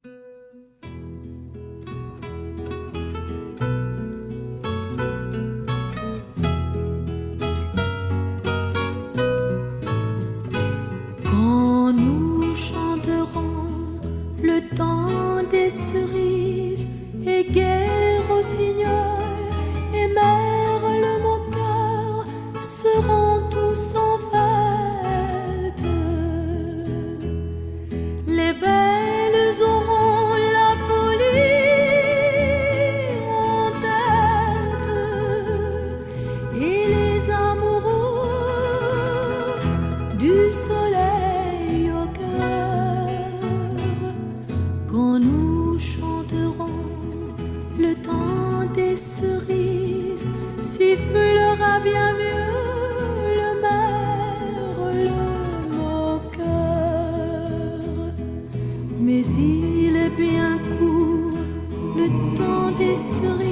Quand nous chanterons le temps des cerises et guerre au rossignol et merle, nos cœurs seront tous en fête. Les belles auront la folie en tête et les amoureux du soleil au cœur. Quand nous chanterons le temps des cerises, sifflera bien mieux le merle, moqueur. Mais il est bien court le temps des cerises.